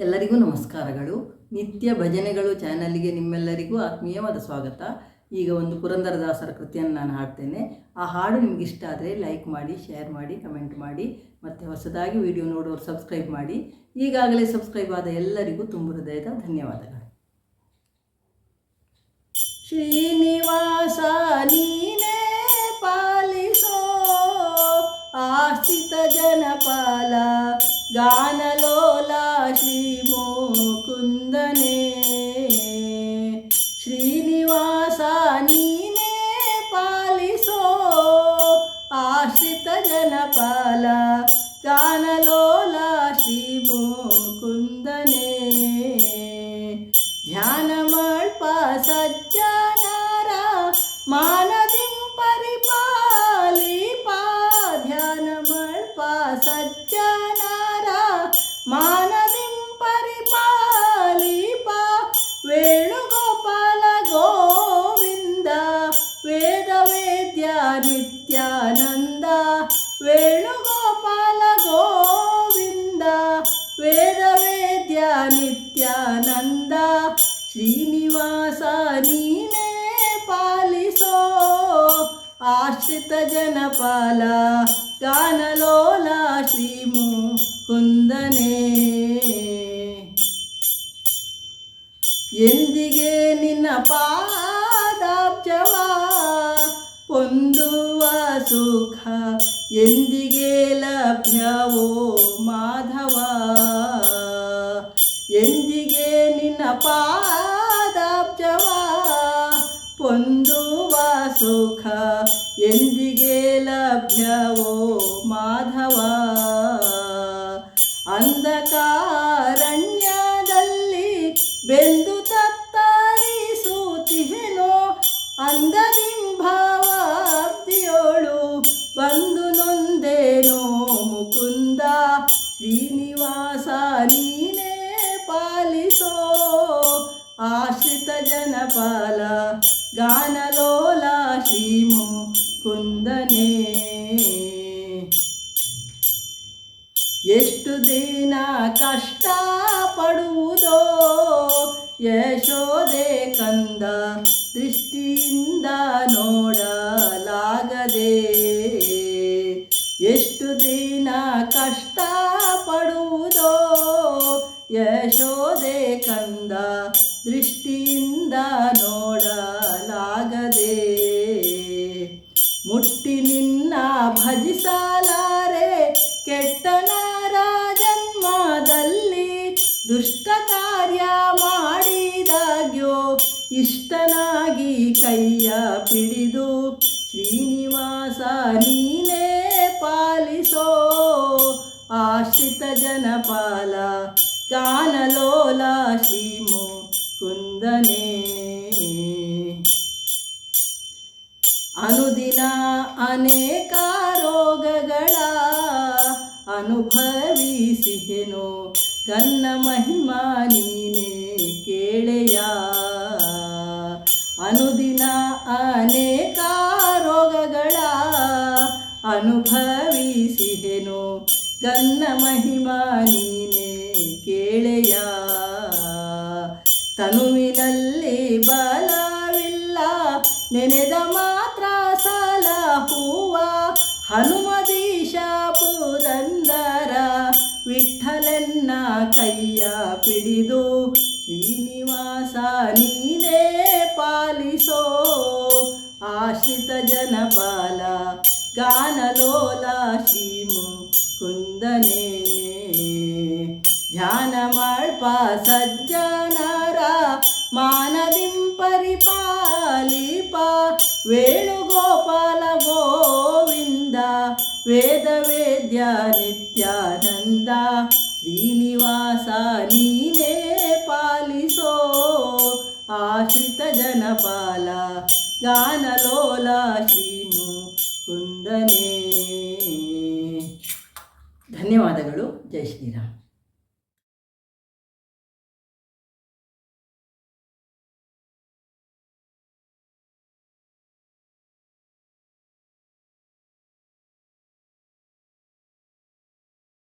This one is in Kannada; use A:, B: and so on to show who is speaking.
A: ಎಲ್ಲರಿಗೂ ನಮಸ್ಕಾರಗಳು. ನಿತ್ಯ ಭಜನೆಗಳು ಚಾನಲ್ಗೆ ನಿಮ್ಮೆಲ್ಲರಿಗೂ ಆತ್ಮೀಯವಾದ ಸ್ವಾಗತ. ಈಗ ಒಂದು ಪುರಂದರದಾಸರ ಕೃತಿಯನ್ನು ನಾನು ಹಾಡ್ತೇನೆ. ಆ ಹಾಡು ನಿಮ್ಗೆ ಇಷ್ಟ ಆದರೆ ಲೈಕ್ ಮಾಡಿ, ಶೇರ್ ಮಾಡಿ, ಕಮೆಂಟ್ ಮಾಡಿ, ಮತ್ತು ಹೊಸದಾಗಿ ವಿಡಿಯೋ ನೋಡೋರು ಸಬ್ಸ್ಕ್ರೈಬ್ ಮಾಡಿ. ಈಗಾಗಲೇ ಸಬ್ಸ್ಕ್ರೈಬ್ ಆದ ಎಲ್ಲರಿಗೂ ತುಂಬ ಹೃದಯದ ಧನ್ಯವಾದಗಳು. ಶ್ರೀನಿವಾಸ ನೀನೇ ಪಾಲಿಸೋ ಆಶ್ರಿತ ಜನಪಾಲ ಗಾನಲೋಲ ಶ್ರೀ ಮುಕುಂದನೇ. ಶ್ರೀನಿವಾಸ ನೀನೇ ಪಾಲಿಸೋ ಆಶ್ರಿತ ಜನಪಾಲ ಗಾನಲೋಲ ಶ್ರೀ ಮುಕುಂದನೇ. ಧ್ಯಾನ ಮಲ್ಪ ಸಜ್ಜನರ ಮಾನದಿಂ ಪರಿಪಾಲಿಪ. ಧ್ಯಾನ ಮಲ್ಪ ಸಜ್ಜನರ ಮಾನದಿಂ ಪರಿಪಾಲಿಪ. ವೇಣುಗೋಪಾಲ ಗೋವಿಂದ ವೇದ ವೇದ್ಯ ನಿತ್ಯಾನಂದ. ವೇಣುಗೋಪಾಲ ಗೋವಿಂದ ವೇದ ವೇದ್ಯ ನಿತ್ಯಾನಂದ. ಶ್ರೀನಿವಾಸ ನೀನೇ ಪಾಲಿಸೋ ಆಶ್ರಿತ ಜನಪಾಲ ಗಾನಲೋಲ ಶ್ರೀ ಮುಕುಂದನೇ. ಎಂದಿಗೆ ನಿನ್ನ ಪಾದಾಬ್ಜವ ಹೊಂದುವ ಸುಖ ಎಂದಿಗೆ ಲಭ್ಯವೋ ಮಾಧವ. ಎಂದಿಗೆ ನಿನ್ನ ಪಾದಾಬ್ಜವ ಹೊಂದುವ ಸುಖ ಎಂದಿಗೆ ಲಭ್ಯವೋ ಮಾಧವ. ಅಂಧಕಾರಣ್ಯದಲ್ಲಿ ಬೆಂದು ತತ್ತರಿಸುತ್ತಿಹೆನೋ ಅಂಧದಿಂಭಾವಾಬ್ದಿಯೋಳು ಬಂದು ನೊಂದೇನೋ ಮುಕುಂದ. ಶ್ರೀನಿವಾಸ ನೀನೇ ಪಾಲಿಸೋ ಆಶ್ರಿತ ಜನಪಾಲ ಗಾನಲೋಲ ಶ್ರೀ ಮುಕುಂದನೇ. ಎಷ್ಟು ದಿನ ಕಷ್ಟ ಪಡುವುದೋ ಯಶೋದೆ ಕಂದ ದೃಷ್ಟಿಯಿಂದ ನೋಡಲಾಗದೆ. ಎಷ್ಟು ದಿನ ಕಷ್ಟ ಪಡುವುದೋ ಯಶೋದೆ ಕಂದ ದೃಷ್ಟಿಯಿಂದ ನೋಡಲಾಗದೆ. ಮುಟ್ಟಿ ನಿನ್ನ ಭಜಿಸಲಾರೆ ಕೆಟ್ಟ ನರ ಜನ್ಮದಲ್ಲಿ. ದುಷ್ಟ ಕಾರ್ಯ ಮಾಡಿದಾಗ್ಯೋ ಇಷ್ಟನಾಗಿ ಕೈಯ ಪಿಡಿದು. ಶ್ರೀನಿವಾಸ ನೀನೇ ಪಾಲಿಸೋ ಆಶ್ರಿತ ಜನಪಾಲ ಗಾನಲೋಲ ಶ್ರೀ ಮುಕುಂದನೇ. ಅನುದಿನ ಅನೇಕ ರೋಗಗಳ ಅನುಭವಿಸಿಹೆನೋ ಗನ್ನ ಮಹಿಮಾ ನೀನೇ ಕೇಳೆಯ. ಅನುದಿನ ಅನೇಕ ರೋಗಗಳ ಅನುಭವಿಸಿಹೆನೋ ಗನ್ನ ಮಹಿಮಾ ನೀನೇ ಕೇಳೆಯ. ತನುವಿನಲ್ಲಿ ಬಲವಿಲ್ಲ ನೆನೆದ ಮಾತ್ರ ಸಲಹುವ ಹನುಮದೀಶ ಪುರಂದರ ವಿಠ್ಠಲನ್ನ ಕೈಯ ಪಿಡಿದು. ಶ್ರೀನಿವಾಸ ನೀನೇ ಪಾಲಿಸೋ ಆಶ್ರಿತ ಜನಪಾಲ ಗಾನಲೋಲ ಶ್ರೀ ಮುಕುಂದನೇ. ಧ್ಯಾನ ಮಲ್ಪ ಸಜ್ಜನರ ಮಾನದಿಂ ಪರಿಪಾಲಿಪ. ವೇಣುಗೋಪಾಲ ಗೋವಿಂದ ವೇದ ವೇದ್ಯ ನಿತ್ಯಾನಂದ. ಶ್ರೀನಿವಾಸ ನೀನೇ ಪಾಲಿಸೋ ಆಶ್ರಿತ ಜನಪಾಲ ಗಾನಲೋಲ ಶ್ರೀ ಮುಕುಂದನೇ. ಧನ್ಯವಾದಗಳು. ಜೈ ಶ್ರೀರಾಮ್.